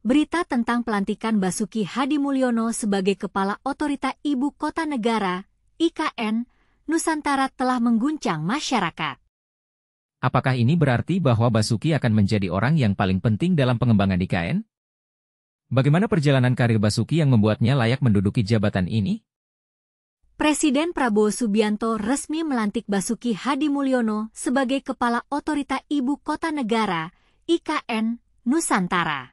Berita tentang pelantikan Basuki Hadimulyono sebagai Kepala Otorita Ibu Kota Negara, IKN, Nusantara telah mengguncang masyarakat. Apakah ini berarti bahwa Basuki akan menjadi orang yang paling penting dalam pengembangan IKN? Bagaimana perjalanan karir Basuki yang membuatnya layak menduduki jabatan ini? Presiden Prabowo Subianto resmi melantik Basuki Hadimulyono sebagai Kepala Otorita Ibu Kota Negara, IKN, Nusantara.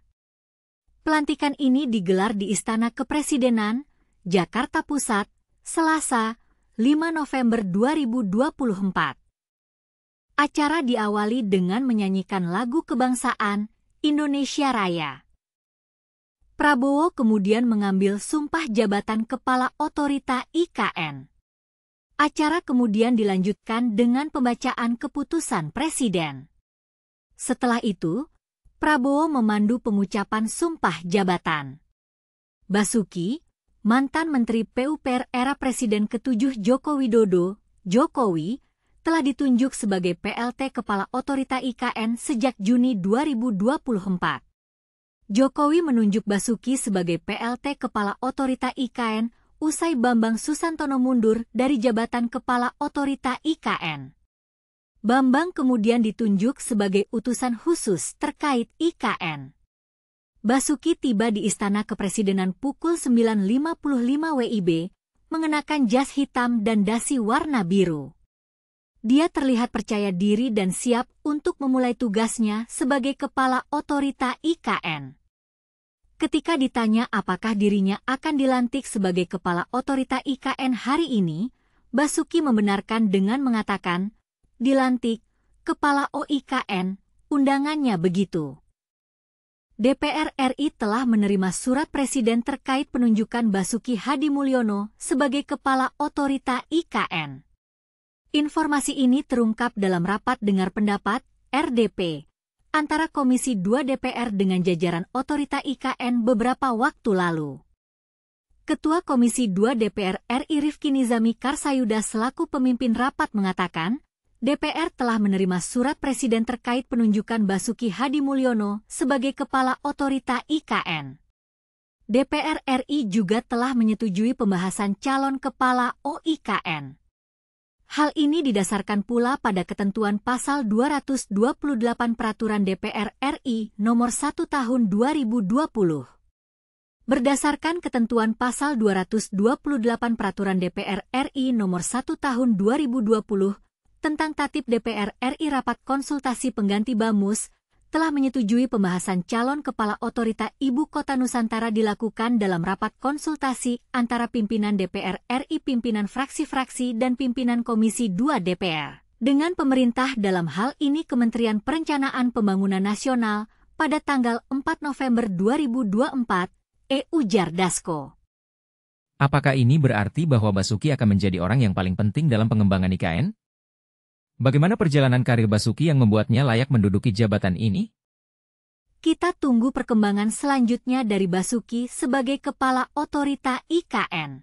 Pelantikan ini digelar di Istana Kepresidenan, Jakarta Pusat, Selasa, 5 November 2024. Acara diawali dengan menyanyikan lagu kebangsaan Indonesia Raya. Prabowo kemudian mengambil sumpah jabatan Kepala Otorita IKN. Acara kemudian dilanjutkan dengan pembacaan keputusan Presiden. Setelah itu, Prabowo memandu pengucapan sumpah jabatan. Basuki, mantan Menteri PUPR era Presiden ke-7 Joko Widodo, Jokowi, telah ditunjuk sebagai PLT Kepala Otorita IKN sejak Juni 2024. Jokowi menunjuk Basuki sebagai PLT Kepala Otorita IKN usai Bambang Susantono mundur dari jabatan Kepala Otorita IKN. Bambang kemudian ditunjuk sebagai utusan khusus terkait IKN. Basuki tiba di Istana Kepresidenan pukul 9.55 WIB, mengenakan jas hitam dan dasi warna biru. Dia terlihat percaya diri dan siap untuk memulai tugasnya sebagai Kepala Otorita IKN. Ketika ditanya apakah dirinya akan dilantik sebagai Kepala Otorita IKN hari ini, Basuki membenarkan dengan mengatakan, "Dilantik, Kepala OIKN, undangannya begitu." DPR RI telah menerima surat Presiden terkait penunjukan Basuki Hadimulyono sebagai Kepala Otorita IKN. Informasi ini terungkap dalam rapat dengar pendapat, RDP, antara Komisi 2 DPR dengan jajaran Otorita IKN beberapa waktu lalu. Ketua Komisi 2 DPR RI Rifki Nizami Karsayuda selaku pemimpin rapat mengatakan, DPR telah menerima surat Presiden terkait penunjukan Basuki Hadimulyono sebagai Kepala Otorita IKN. DPR RI juga telah menyetujui pembahasan calon Kepala OIKN. Hal ini didasarkan pula pada ketentuan Pasal 228 Peraturan DPR RI Nomor 1 Tahun 2020. Berdasarkan ketentuan Pasal 228 Peraturan DPR RI Nomor 1 Tahun 2020, tentang Tatip DPR RI rapat konsultasi pengganti BAMUS, telah menyetujui pembahasan calon Kepala Otorita Ibu Kota Nusantara dilakukan dalam rapat konsultasi antara pimpinan DPR RI, pimpinan fraksi-fraksi dan pimpinan Komisi 2 DPR. Dengan pemerintah dalam hal ini Kementerian Perencanaan Pembangunan Nasional pada tanggal 4 November 2024, ujar Dasko. Apakah ini berarti bahwa Basuki akan menjadi orang yang paling penting dalam pengembangan IKN? Bagaimana perjalanan karir Basuki yang membuatnya layak menduduki jabatan ini? Kita tunggu perkembangan selanjutnya dari Basuki sebagai Kepala Otorita IKN.